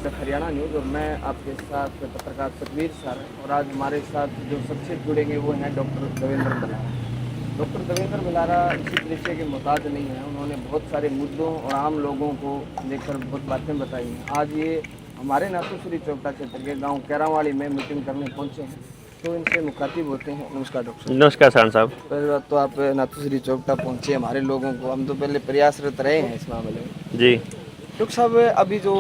Haryana news और मैं आपके साथ पत्रकार सतवीर सर और आज हमारे साथ जो शख्सियत जुड़ेंगे वो हैं डॉक्टर देवेंद्र बलारा। डॉक्टर देवेंद्र बलारा इसी दृश्य के मोहताज नहीं हैं, उन्होंने बहुत सारे मुद्दों और आम लोगों को लेकर बहुत बातें बताई हैं। आज ये हमारे नाथूश्री चौकटा क्षेत्र के गाँव कैरावाड़ी में मीटिंग करने पहुँचे हैं, तो इनसे मुखातिब होते हैं। नमस्कार डॉक्टर। नमस्कार सान साहब। पहली बात तो आप नाथूश्री चौकटा पहुँचे हमारे लोगों को, हम तो पहले प्रयासरत रहे हैं इस मामले में। जी डॉक्टर साहब, अभी जो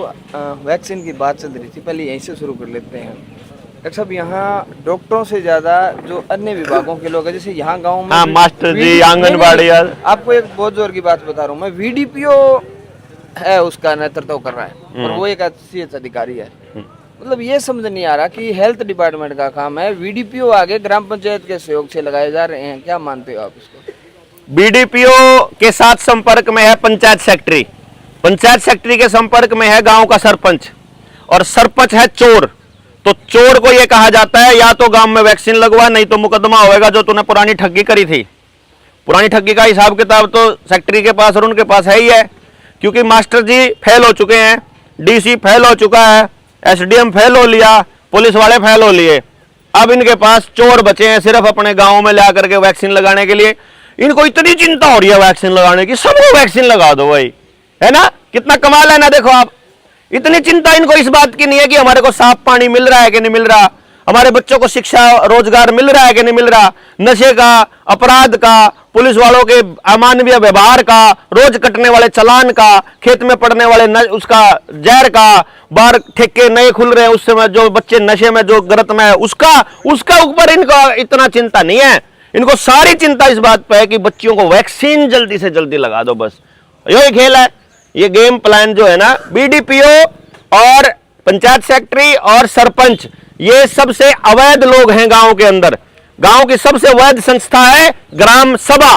वैक्सीन की बात चल रही थी, पहले यहीं से शुरू कर लेते हैं। डॉक्टर साहब, यहाँ डॉक्टरों से ज़्यादा जो अन्य विभागों के लोग हैं, जैसे यहाँ गांव में मास्टर जी, आंगनबाड़ी, आपको एक बहुत जोर की बात बता रहा हूँ मैं, वीडीपीओ है उसका नेतृत्व कर रहा है और वो एक सीएच अधिकारी है। मतलब ये समझ नहीं आ रहा कि हेल्थ डिपार्टमेंट का काम है, वीडीपीओ आगे ग्राम पंचायत के सहयोग से लगाए जा रहे हैं। क्या मानते हो आप इसको? बीडीपीओ के साथ संपर्क में है पंचायत सेक्रेटरी, पंचायत सेक्रेटरी के संपर्क में है गांव का सरपंच, और सरपंच है चोर। तो चोर को यह कहा जाता है या तो गांव में वैक्सीन लगवा, नहीं तो मुकदमा होएगा जो तूने पुरानी ठगी करी थी। पुरानी ठगी का हिसाब किताब तो सेक्रेटरी के पास और उनके पास है ही है, क्योंकि मास्टर जी फेल हो चुके हैं, डीसी फेल हो चुका है, एसडीएम फेल हो लिया, पुलिस वाले फेल हो लिए। अब इनके पास चोर बचे हैं सिर्फ अपने गाँव में ला करके वैक्सीन लगाने के लिए। इनको इतनी चिंता हो रही है वैक्सीन लगाने की, सबको वैक्सीन लगा दो भाई, है ना। कितना कमाल है ना। देखो आप, इतनी चिंता इनको इस बात की नहीं है कि हमारे को साफ पानी मिल रहा है कि नहीं मिल रहा, हमारे बच्चों को शिक्षा रोजगार मिल रहा है कि नहीं मिल रहा, नशे का, अपराध का, पुलिस वालों के अमानवीय व्यवहार का, रोज कटने वाले चालान का, खेत में पड़ने वाले उसका जहर का, बाहर ठेके नए खुल रहे हैं उस समय जो बच्चे नशे में जो गलत में है उसका ऊपर इनको इतना चिंता नहीं है। इनको सारी चिंता इस बात पर है कि बच्चियों को वैक्सीन जल्दी से जल्दी लगा दो, बस यही खेल है। ये गेम प्लान जो है ना, बीडीपीओ और पंचायत सेक्रेटरी और सरपंच, ये सबसे अवैध लोग हैं गांव के अंदर। गांव की सबसे अवैध संस्था है ग्राम सभा।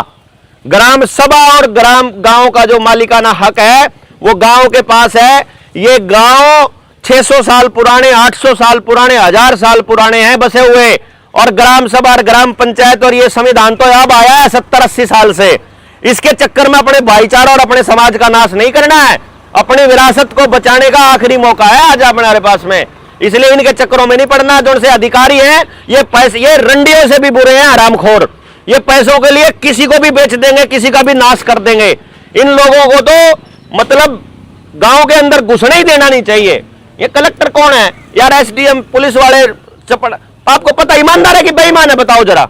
ग्राम सभा और गांव का जो मालिकाना हक है वो गांव के पास है। ये गांव 600 साल पुराने, 800 साल पुराने, 1000 साल पुराने हैं बसे हुए, और ग्राम सभा और ग्राम पंचायत और ये संविधान तो अब आया है 70-80 साल से। इसके चक्कर में अपने भाईचारा और अपने समाज का नाश नहीं करना है, अपनी विरासत को बचाने का आखिरी मौका है आज हमारे पास में। इसलिए इनके चक्करों में नहीं पड़ना। जो उनसे अधिकारी हैं ये पैसे, ये रंडियों से भी बुरे हैं, हरामखोर। ये पैसों के लिए किसी को भी बेच देंगे, किसी का भी नाश कर देंगे। इन लोगों को तो मतलब गांव के अंदर घुसने ही देना नहीं चाहिए। ये कलेक्टर कौन है यार? एसडीएम, पुलिस वाले चपड़। आपको पता ईमानदार है कि बेईमान है? बताओ जरा।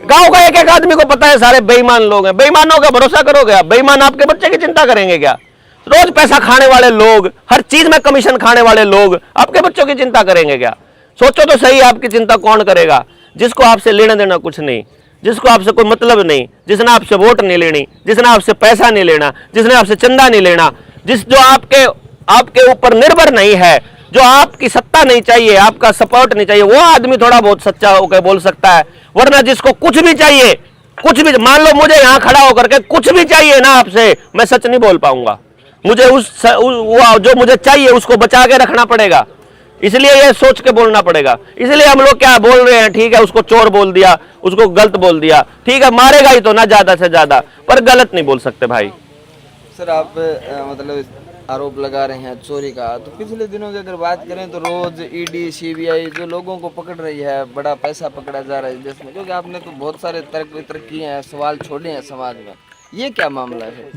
गांव का एक आदमी को पता है सारे बेईमान लोग हैं। बेईमानों का भरोसा करोगे आप? बेईमान आपके बच्चे की चिंता करेंगे क्या? रोज पैसा खाने वाले लोग, हर चीज में कमीशन खाने वाले लोग आपके बच्चों की चिंता करेंगे क्या? सोचो तो सही, आपकी चिंता कौन करेगा? जिसको आपसे लेना देना कुछ नहीं, जिसको आपसे कोई मतलब नहीं, जिसने आपसे वोट नहीं लेनी, जिसने आपसे पैसा नहीं लेना, जिसने आपसे चंदा नहीं लेना, जो आपके ऊपर निर्भर नहीं है, जो आपकी सत्ता नहीं चाहिए, आपका सपोर्ट नहीं चाहिए, वो आदमी थोड़ा बहुत सच्चा होकर बोल सकता है। वरना जिसको कुछ भी चाहिए, कुछ भी, मान लो मुझे यहां खड़ा होकर के कुछ भी चाहिए ना आपसे, मैं सच नहीं बोल पाऊंगा। मुझे जो मुझे चाहिए उसको बचा के रखना पड़ेगा, इसलिए ये सोच के बोलना पड़ेगा। इसलिए हम लोग क्या बोल रहे हैं, ठीक है उसको चोर बोल दिया, उसको गलत बोल दिया, ठीक है मारेगा ही तो ना ज्यादा से ज्यादा, पर गलत नहीं बोल सकते भाई। सर, आप मतलब आरोप लगा रहे हैं चोरी का, तो पिछले दिनों की अगर बात करें तो रोज ईडी, सीबीआई जो लोगों को पकड़ रही है, बड़ा पैसा पकड़ा जा रहा है देश में, क्योंकि आपने तो बहुत सारे तर्क वितर्क किए हैं, सवाल छोड़े हैं समाज में। ये क्या मामला है?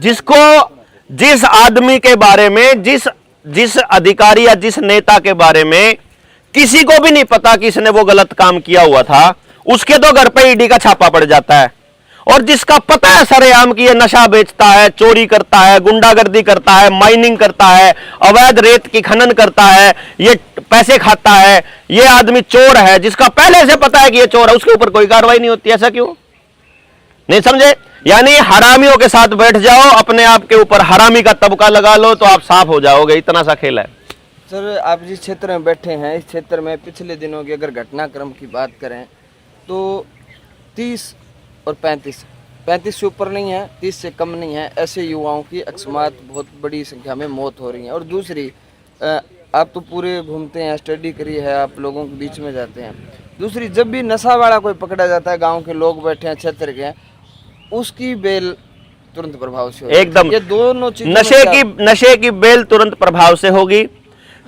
जिस आदमी के बारे में, जिस अधिकारी या जिस नेता के बारे में किसी को भी नहीं पता कि इसने वो गलत काम किया हुआ था, उसके तो घर पे ईडी का छापा पड़ जाता है। और जिसका पता है सरेआम की ये नशा बेचता है, चोरी करता है, गुंडागर्दी करता है, माइनिंग करता है, अवैध रेत की खनन करता है, ये पैसे खाता है, ये आदमी चोर है, जिसका पहले से पता है कि ये चोर है, उसके ऊपर कोई कार्रवाई नहीं होती। ऐसा क्यों? नहीं समझे? यानी हरामियों के साथ बैठ जाओ, अपने आप के ऊपर हरामी का तबका लगा लो तो आप साफ हो जाओगे। इतना सा खेल है। सर, आप जिस क्षेत्र में बैठे हैं, इस क्षेत्र में पिछले दिनों की अगर घटनाक्रम की बात करें तो 30 और 35 से ऊपर नहीं है, 30 से कम नहीं है, ऐसे युवाओं की अकस्मात बहुत बड़ी संख्या में मौत हो रही है। और दूसरी, आप तो पूरे घूमते हैं, स्टडी करी है, आप लोगों के बीच में जाते हैं। दूसरी, जब भी नशा वाला कोई पकड़ा जाता है, गांव के लोग बैठे हैं, क्षेत्र के, उसकी बेल तुरंत प्रभाव से होगी। एकदम, ये दोनों चीजें नशे की बेल तुरंत प्रभाव से होगी।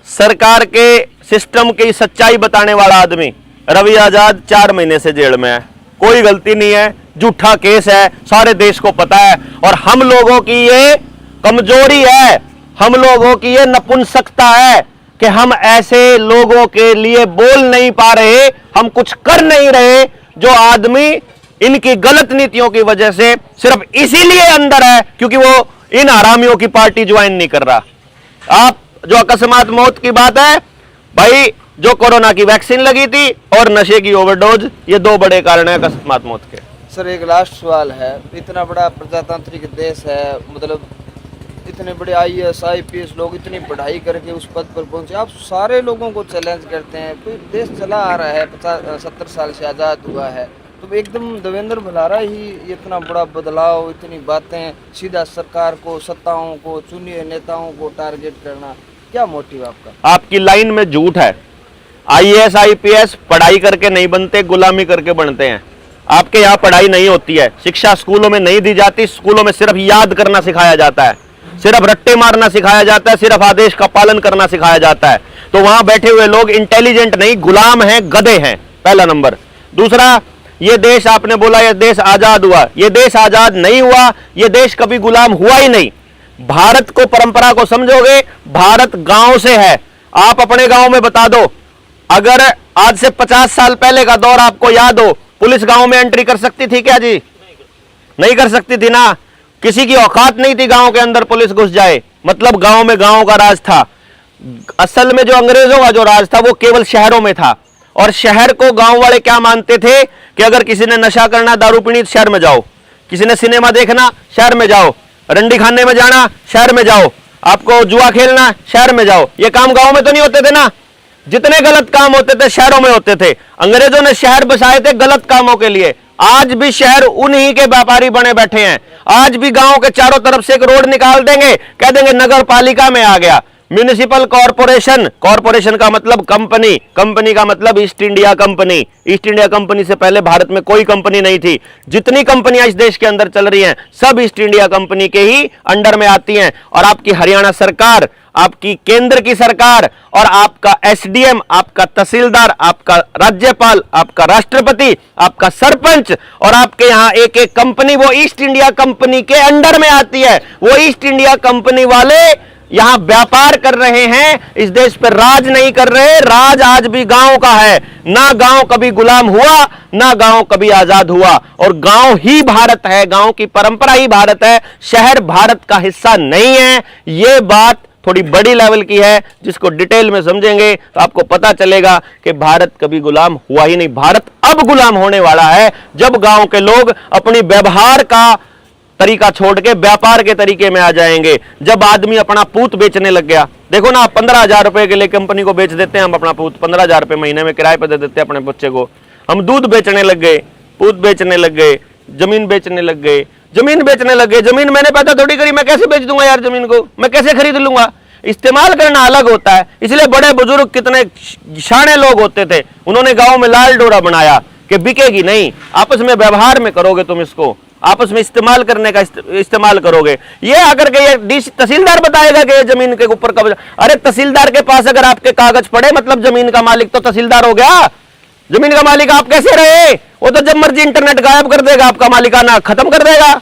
सरकार के सिस्टम की सच्चाई बताने वाला आदमी रवि आजाद 4 महीने से जेल में है, कोई गलती नहीं है, झूठा केस है, सारे देश को पता है। और हम लोगों की ये कमजोरी है, हम लोगों की ये नपुंसकता है कि हम ऐसे लोगों के लिए बोल नहीं पा रहे, हम कुछ कर नहीं रहे जो आदमी इनकी गलत नीतियों की वजह से सिर्फ इसीलिए अंदर है क्योंकि वो इन हरामियों की पार्टी ज्वाइन नहीं कर रहा। आप जो अकस्मात मौत की बात है भाई, जो कोरोना की वैक्सीन लगी थी और नशे की ओवरडोज, ये 2 बड़े कारण है अकस्मात मौत के। सर एक लास्ट सवाल है, इतना बड़ा प्रजातांत्रिक देश है, मतलब इतने बड़े IAS IPS लोग इतनी पढ़ाई करके उस पद पर पहुंचे, आप सारे लोगों को चैलेंज करते हैं। कोई देश चला आ रहा है, 70 साल से आज़ाद हुआ है, तो एकदम देवेंद्र भलारा ही इतना बड़ा बदलाव, इतनी बातें, सीधा सरकार को, सत्ताओं को, चुनिए नेताओं को टारगेट करना, क्या मोटिव आपका? आपकी लाइन में झूठ है। IAS IPS पढ़ाई करके नहीं बनते, गुलामी करके बनते हैं। आपके यहाँ पढ़ाई नहीं होती है, शिक्षा स्कूलों में नहीं दी जाती, स्कूलों में सिर्फ याद करना सिखाया जाता है, सिर्फ रट्टे मारना सिखाया जाता है, सिर्फ आदेश का पालन करना सिखाया जाता है। तो वहां बैठे हुए लोग इंटेलिजेंट नहीं, गुलाम हैं, गधे हैं, पहला नंबर। दूसरा, ये देश आपने बोला ये देश आजाद हुआ, ये देश आजाद नहीं हुआ, ये देश कभी गुलाम हुआ ही नहीं। भारत को, परंपरा को समझोगे, भारत गांव से है। आप अपने गांव में बता दो, अगर आज से 50 साल पहले का दौर आपको याद हो, पुलिस गांव में एंट्री कर सकती थी क्या जी? नहीं कर सकती थी ना। किसी की औकात नहीं थी गांव के अंदर पुलिस घुस जाए, मतलब गांव में गांव का राज था। असल में जो अंग्रेजों का जो राज था वो केवल शहरों में था, और शहर को गांव वाले क्या मानते थे कि अगर किसी ने नशा करना, दारू पीनी, शहर में जाओ, किसी ने सिनेमा देखना, शहर में जाओ, रंडी खाने में जाना, शहर में जाओ, आपको जुआ खेलना, शहर में जाओ। ये काम गांव में तो नहीं होते थे ना। जितने गलत काम होते थे शहरों में होते थे। अंग्रेजों ने शहर बसाए थे गलत कामों के लिए। आज भी शहर उन्हीं के व्यापारी बने बैठे हैं। आज भी गांव के चारों तरफ से एक रोड निकाल देंगे, कह देंगे नगर पालिका में आ गया। म्यूनिसिपल कॉरपोरेशन, कॉरपोरेशन का मतलब कंपनी, कंपनी का मतलब east India company. East India company से पहले भारत में कोई कंपनी नहीं थी। जितनी कंपनियां इस देश के अंदर चल रही हैं सब ईस्ट इंडिया कंपनी के ही अंडर में आती हैं। और आपकी हरियाणा सरकार, आपकी केंद्र की सरकार और आपका SDM, आपका तहसीलदार, आपका राज्यपाल, आपका राष्ट्रपति, आपका सरपंच और आपके यहाँ एक एक कंपनी वो ईस्ट इंडिया कंपनी के अंडर में आती है। वो ईस्ट इंडिया कंपनी वाले यहां व्यापार कर रहे हैं, इस देश पर राज नहीं कर रहे। राज आज भी गांव का है। ना गांव कभी गुलाम हुआ, ना गांव कभी आजाद हुआ, और गांव ही भारत है, गांव की परंपरा ही भारत है। शहर भारत का हिस्सा नहीं है। यह बात थोड़ी बड़ी लेवल की है, जिसको डिटेल में समझेंगे तो आपको पता चलेगा कि भारत कभी गुलाम हुआ ही नहीं। भारत अब गुलाम होने वाला है जब गांव के लोग अपनी व्यवहार का तरीका छोड़ के व्यापार के तरीके में आ जाएंगे। जब आदमी अपना पूत बेचने लग गया, देखो ना, 15,000 रुपए के लिए कंपनी को बेच देते हैं हम अपना पूत, 15,000 रुपए महीने में किराए पर दे देते हैं अपने बच्चे को। हम दूध बेचने लग गए, पूत बेचने लग गए, जमीन बेचने लग गए, जमीन बेचने लग गए। जमीन मैंने पैदा थोड़ी करी, मैं कैसे बेच दूंगा यार जमीन को, मैं कैसे खरीद लूंगा। इस्तेमाल करना अलग होता है। इसलिए बड़े बुजुर्ग कितने शाणे लोग होते थे, उन्होंने गांव में लाल डोरा बनाया कि बिकेगी नहीं, आपस में व्यवहार में करोगे तुम इसको, आपस में इस्तेमाल करने का इस्तेमाल करोगे। ये आकर के ये तहसीलदार बताएगा कि ये जमीन के ऊपर कब्जा। अरे तहसीलदार के पास अगर आपके कागज पड़े मतलब जमीन का मालिक तो तहसीलदार हो गया। जमीन का मालिक आप कैसे रहे? वो तो जब मर्जी इंटरनेट गायब कर देगा, आपका मालिकाना खत्म कर देगा।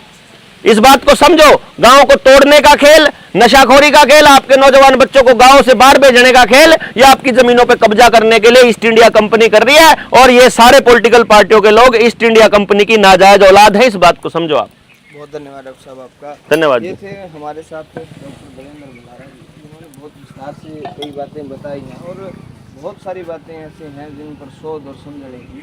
इस बात को समझो। गांव को तोड़ने का खेल, नशाखोरी का खेल, आपके नौजवान बच्चों को गांव से बाहर भेजने का खेल, या आपकी जमीनों पे कब्जा करने के लिए ईस्ट इंडिया कंपनी कर रही है। और ये सारे पॉलिटिकल पार्टियों के लोग ईस्ट इंडिया कंपनी की नाजायज औलाद है। इस बात को समझो आप। बहुत धन्यवाद डॉक्टर साहब आपका। धन्यवाद। ये थे हमारे साथ डॉक्टर देवेंद्र भलारा जी, उन्होंने बहुत विस्तार से कई बातें बताई हैं और बहुत सारी बातें ऐसे हैं जिन पर शोध और समझने की